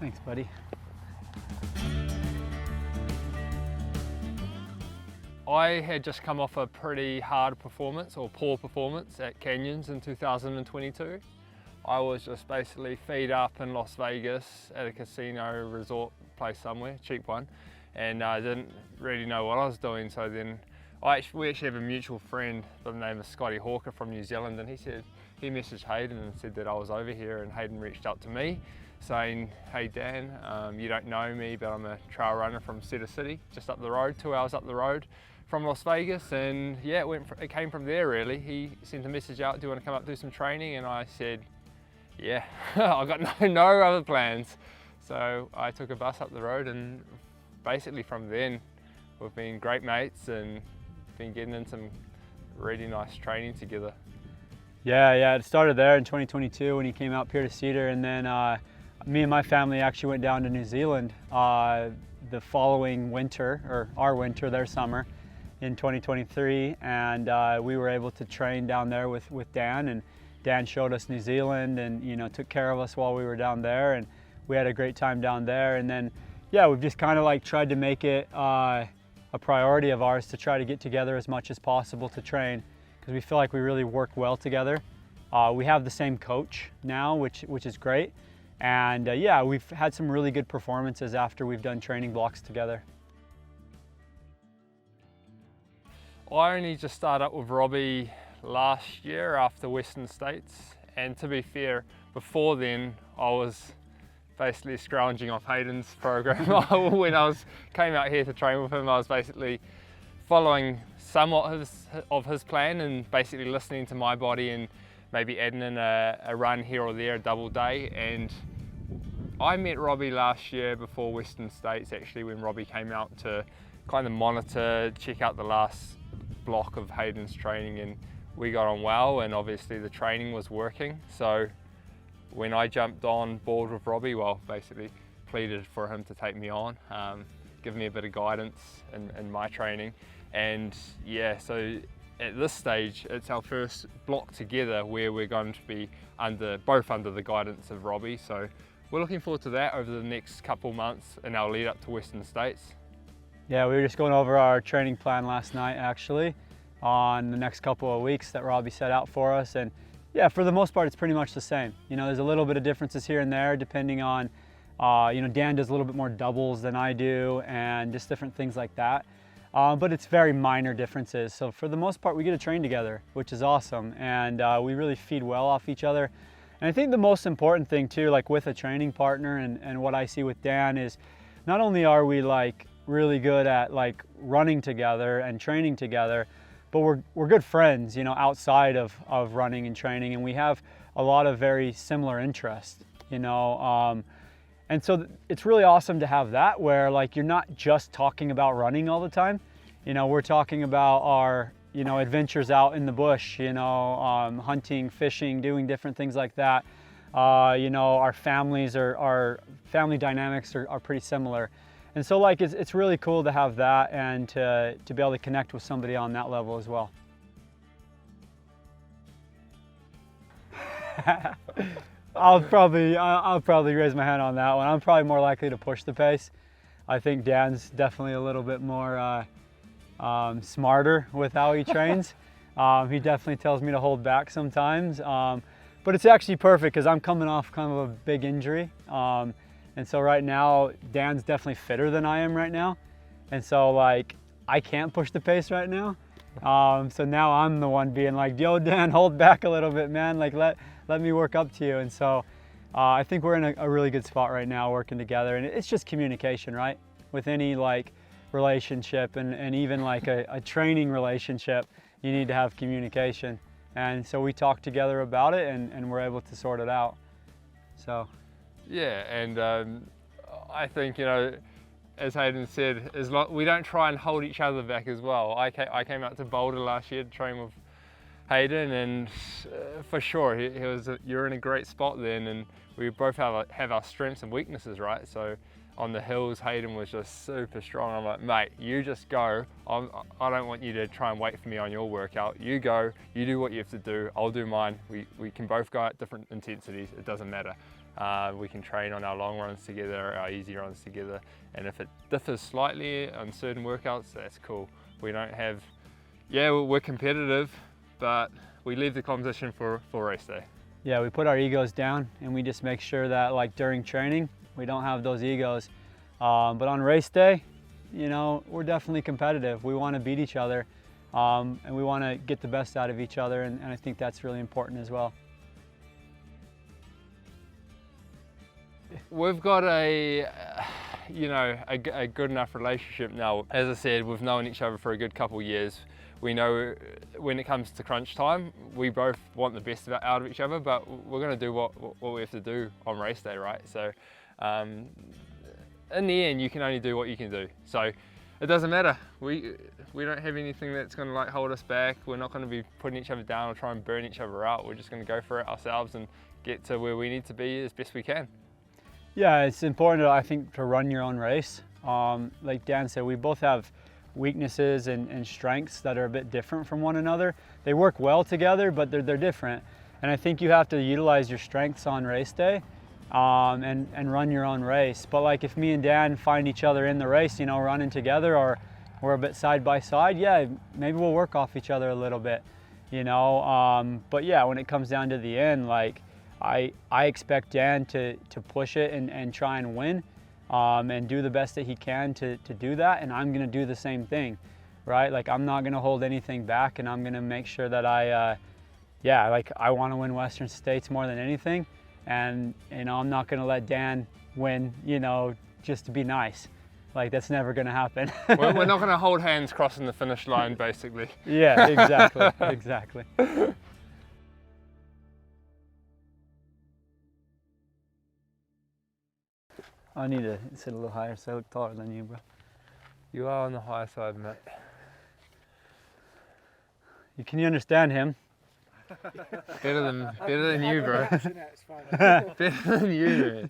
Thanks, buddy. I had just come off a pretty hard performance, or poor performance, at Canyons in 2022. I was just basically feed up in Las Vegas at a casino resort place somewhere, cheap one, and I didn't really know what I was doing. So then we actually have a mutual friend by the name of Scotty Hawker from New Zealand, and he messaged Hayden and said that I was over here, and Hayden reached out to me saying, hey Dan, you don't know me, but I'm a trail runner from Cedar City, just up the road, 2 hours up the road from Las Vegas. And yeah, it came from there really. He sent a message out, do you want to come up do some training? And I said, yeah, I got no other plans. So I took a bus up the road, and basically from then we've been great mates and been getting in some really nice training together. Yeah, it started there in 2022 when he came out here to Cedar, and then me and my family actually went down to New Zealand the following winter, or our winter, their summer, in 2023, and we were able to train down there with Dan, and Dan showed us New Zealand and took care of us while we were down there, and we had a great time down there. And then yeah, we've just kind of like tried to make it a priority of ours to try to get together as much as possible to train, because we feel like we really work well together. We have the same coach now, which is great. And yeah, we've had some really good performances after we've done training blocks together. I only just started up with Robbie last year after Western States, and to be fair, before then I was basically scrounging off Hayden's program. When I came out here to train with him, I was basically following somewhat of his plan and basically listening to my body and maybe adding in a run here or there, a double day. And I met Robbie last year before Western States, actually, when Robbie came out to kind of monitor, check out the last block of Hayden's training, and we got on well, and obviously the training was working. So when I jumped on board with Robbie, well, basically pleaded for him to take me on, give me a bit of guidance in my training. And yeah, so at this stage, it's our first block together where we're going to be both under the guidance of Robbie. So we're looking forward to that over the next couple months in our lead up to Western States. Yeah, we were just going over our training plan last night actually on the next couple of weeks that Robbie set out for us. And yeah, for the most part, it's pretty much the same. There's a little bit of differences here and there depending on, Dan does a little bit more doubles than I do and just different things like that. But it's very minor differences. So for the most part, we get to train together, which is awesome. And we really feed well off each other. And I think the most important thing too, like with a training partner and what I see with Dan is not only are we like really good at like running together and training together, but we're good friends, outside of running and training, and we have a lot of very similar interests, and so it's really awesome to have that where like you're not just talking about running all the time. We're talking about our adventures out in the bush, hunting, fishing, doing different things like that. Our families our family dynamics are pretty similar. And so like it's really cool to have that and to be able to connect with somebody on that level as well. I'll probably raise my hand on that one. I'm probably more likely to push the pace. I think Dan's definitely a little bit more smarter with how he trains. He definitely tells me to hold back sometimes, but it's actually perfect because I'm coming off kind of a big injury. And so right now, Dan's definitely fitter than I am right now. And so like, I can't push the pace right now. So now I'm the one being like, yo, Dan, hold back a little bit, man. Like, let me work up to you. And so I think we're in a really good spot right now working together. And it's just communication, right? With any like relationship and even like a training relationship, you need to have communication. And so we talk together about it and we're able to sort it out. So. Yeah, and I think, as Hayden said, we don't try and hold each other back as well. I came out to Boulder last year to train with Hayden, and for sure, you're in a great spot then, and we both have our strengths and weaknesses, right? So on the hills, Hayden was just super strong. I'm like, mate, you just go. I don't want you to try and wait for me on your workout. You go, you do what you have to do, I'll do mine. We can both go at different intensities, it doesn't matter. We can train on our long runs together, our easy runs together, and if it differs slightly on certain workouts, that's cool. We don't have, yeah, we're competitive, but we leave the competition for race day. Yeah, we put our egos down and we just make sure that like during training, we don't have those egos. But on race day, you know, we're definitely competitive. We want to beat each other and we want to get the best out of each other, and I think that's really important as well. We've got a good enough relationship now. As I said, we've known each other for a good couple of years. We know when it comes to crunch time, we both want the best out of each other, but we're going to do what we have to do on race day, right? So in the end, you can only do what you can do. So it doesn't matter. We don't have anything that's going to like hold us back. We're not going to be putting each other down or try and burn each other out. We're just going to go for it ourselves and get to where we need to be as best we can. Yeah, it's important, I think, to run your own race. Like Dan said, we both have weaknesses and strengths that are a bit different from one another. They work well together, but they're different. And I think you have to utilize your strengths on race day and run your own race. But like if me and Dan find each other in the race, you know, running together, or we're a bit side by side, yeah, maybe we'll work off each other a little bit, you know. But yeah, when it comes down to the end, like I expect Dan to push it and try and win and do the best that he can to do that, and I'm gonna do the same thing, right? Like I'm not gonna hold anything back, and I'm gonna make sure that I wanna win Western States more than anything, and you know, I'm not gonna let Dan win, you know, just to be nice. Like that's never gonna happen. We're not gonna hold hands crossing the finish line, basically. Yeah, exactly, exactly. I need to sit a little higher so I look taller than you, bro. You are on the higher side, mate. Can you understand him? Better than you, bro. Better than you, man.